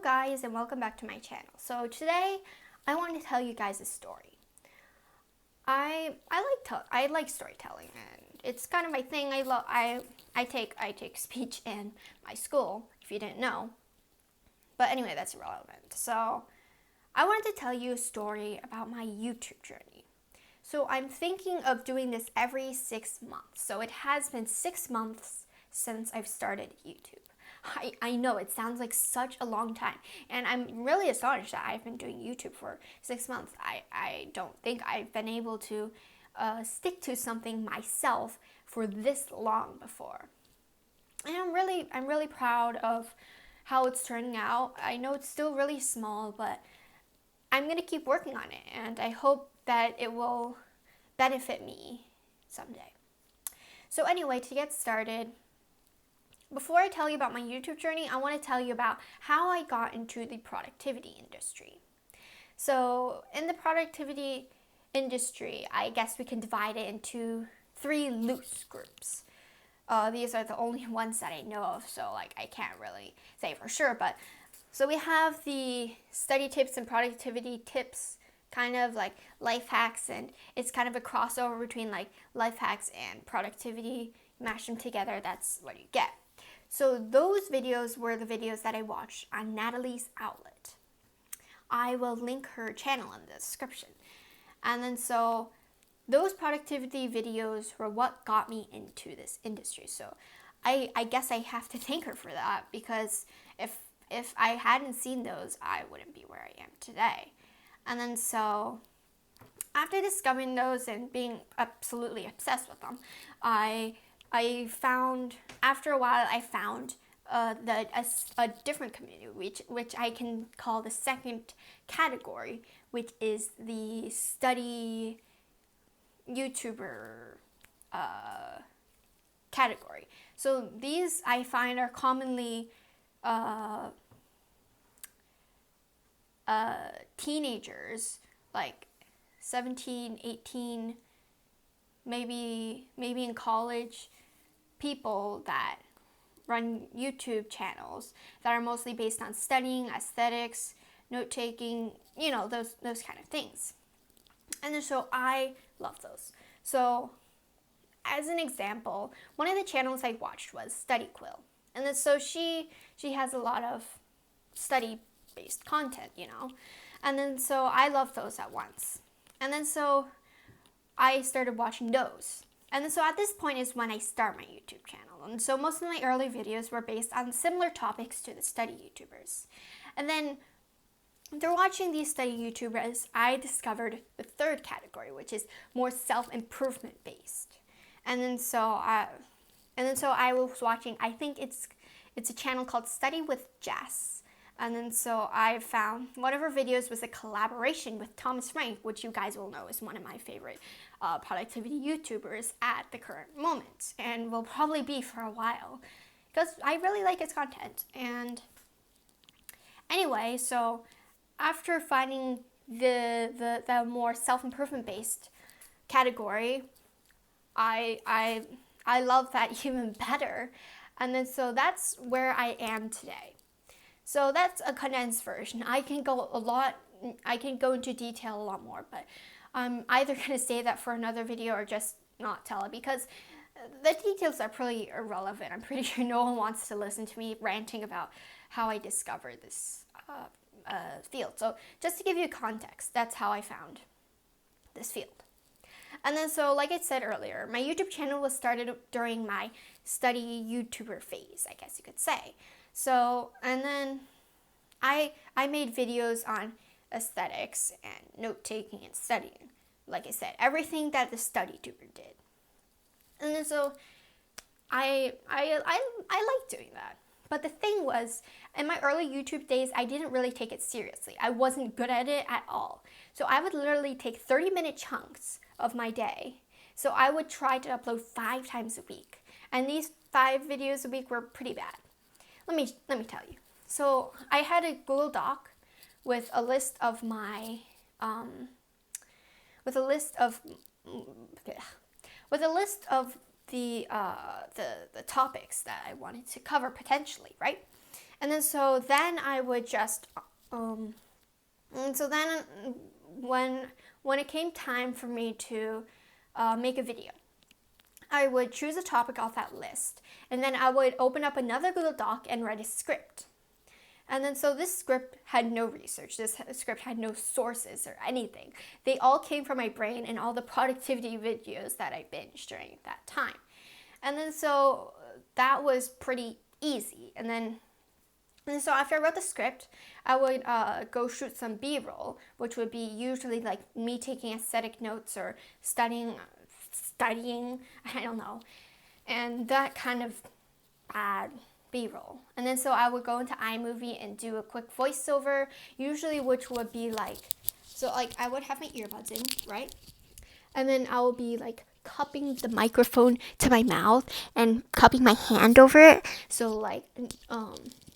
guys, and welcome back to my channel. So today I want to tell you guys a story. I like storytelling, and it's kind of my thing. I take speech in my school, if you didn't know. But anyway, that's irrelevant. So I wanted to tell you a story about my YouTube journey. So I'm thinking of doing this every 6 months. So it has been 6 months since I've started YouTube. I know it sounds like such a long time, and I'm really astonished that I've been doing YouTube for 6 months. I don't think I've been able to stick to something myself for this long before. And I'm really proud of how it's turning out. I know it's still really small, but I'm gonna keep working on it, and I hope that it will benefit me someday. So anyway, to get started, before I tell you about my YouTube journey, I want to tell you about how I got into the productivity industry. So in the productivity industry, I guess we can divide it into 3 loose groups. These are the only ones that I know of, so I can't really say for sure. But so we have the study tips and productivity tips, kind of like life hacks, and it's kind of a crossover between life hacks and productivity. Mash them together, that's what you get. So those videos were the videos that I watched on Natalie's outlet. I will link her channel in the description. And then so those productivity videos were what got me into this industry. So I guess I have to thank her for that, because if I hadn't seen those, I wouldn't be where I am today. And then so after discovering those and being absolutely obsessed with them, after a while I found a different community, which I can call the second category, which is the study YouTuber category. So these I find are commonly teenagers, like 17, 18, maybe in college, people that run YouTube channels that are mostly based on studying, aesthetics, note-taking, those kind of things. And so I love those. So as an example, one of the channels I watched was Study Quill. And then so she has a lot of study-based content, And then so I love those at once. And then so I started watching those. And then so at this point is when I start my YouTube channel. And so most of my early videos were based on similar topics to the study YouTubers. And then through watching these study YouTubers, I discovered the third category, which is more self-improvement based. And then so I was watching, I think it's a channel called Study with Jess. And then so I found one of her videos was a collaboration with Thomas Frank, which you guys will know is one of my favorite productivity YouTubers at the current moment, and will probably be for a while, because I really like his content. And anyway, so after finding the more self-improvement based category, I love that even better. And then so that's where I am today. So that's a condensed version. I can go into detail a lot more, but I'm either going to say that for another video or just not tell it, because the details are pretty irrelevant. I'm pretty sure no one wants to listen to me ranting about how I discovered this field. So just to give you context, that's how I found this field. And then so, like I said earlier, my YouTube channel was started during my study YouTuber phase, I guess you could say. So, and then I made videos on aesthetics and note-taking and studying. Like I said, everything that the study tuber did. And then so I like doing that. But the thing was, in my early YouTube days, I didn't really take it seriously. I wasn't good at it at all. So I would literally take 30-minute chunks of my day. So I would try to upload 5 times a week. And these 5 videos a week were pretty bad. Let me tell you. So I had a Google Doc with a list of my the topics that I wanted to cover potentially, right? And then so then I would just, and so then when it came time for me to make a video, I would choose a topic off that list, and then I would open up another Google Doc and write a script. And then so this script had no research, this script had no sources or anything. They all came from my brain and all the productivity videos that I binged during that time. And then so that was pretty easy. And so after I wrote the script, I would go shoot some B-roll, which would be usually like me taking aesthetic notes or studying, I don't know, and that kind of bad B-roll. And then so I would go into iMovie and do a quick voiceover, usually which would be like, so like I would have my earbuds in, right? And then I would be like cupping the microphone to my mouth and cupping my hand over it. So like,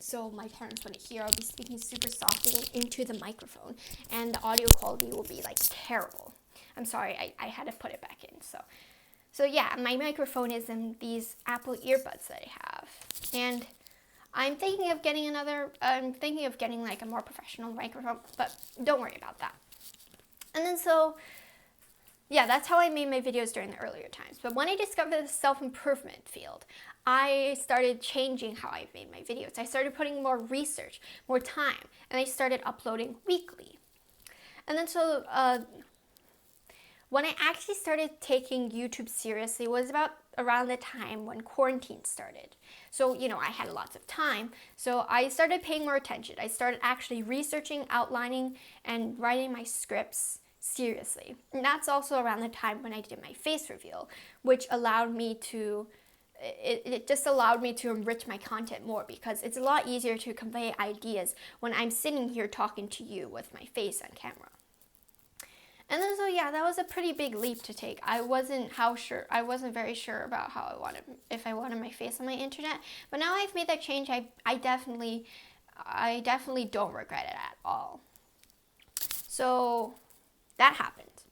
so my parents wouldn't hear. I'll be speaking super softly into the microphone, and the audio quality will be like terrible. I'm sorry, I had to put it back in. So yeah, my microphone is in these Apple earbuds that I have, and I'm thinking of getting like a more professional microphone, but don't worry about that. And then so, yeah, that's how I made my videos during the earlier times. But when I discovered the self-improvement field, I started changing how I made my videos. I started putting more research, more time, and I started uploading weekly. And then so, when I actually started taking YouTube seriously was about around the time when quarantine started. So, I had lots of time. So I started paying more attention. I started actually researching, outlining, and writing my scripts seriously. And that's also around the time when I did my face reveal, which allowed me to, it just allowed me to enrich my content more, because it's a lot easier to convey ideas when I'm sitting here talking to you with my face on camera. And then so yeah, that was a pretty big leap to take. I wasn't very sure about if I wanted my face on my internet. But now I've made that change. I definitely don't regret it at all. So that happened.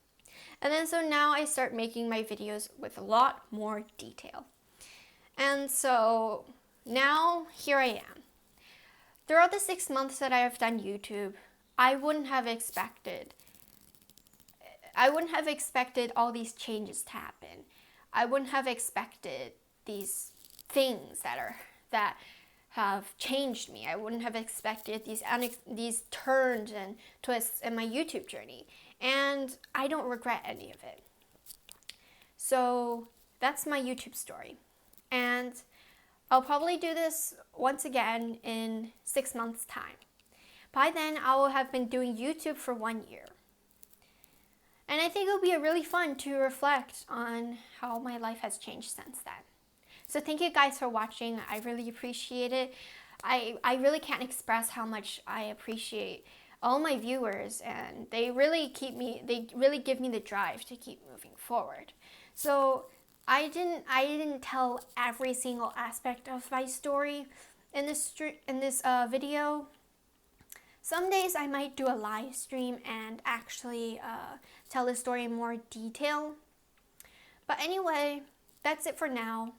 And then so now I start making my videos with a lot more detail. And so now here I am. Throughout the 6 months that I have done YouTube, I wouldn't have expected all these changes to happen. I wouldn't have expected these things that have changed me. I wouldn't have expected these turns and twists in my YouTube journey. And I don't regret any of it. So that's my YouTube story. And I'll probably do this once again in 6 months' time. By then, I will have been doing YouTube for 1 year. And I think it'll be really fun to reflect on how my life has changed since then. So thank you guys for watching. I really appreciate it. I really can't express how much I appreciate all my viewers, and they really give me the drive to keep moving forward. So I didn't tell every single aspect of my story in this video. Some days I might do a live stream and actually tell the story in more detail. But anyway, that's it for now.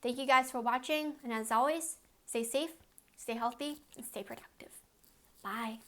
Thank you guys for watching, and as always, stay safe, stay healthy, and stay productive. Bye.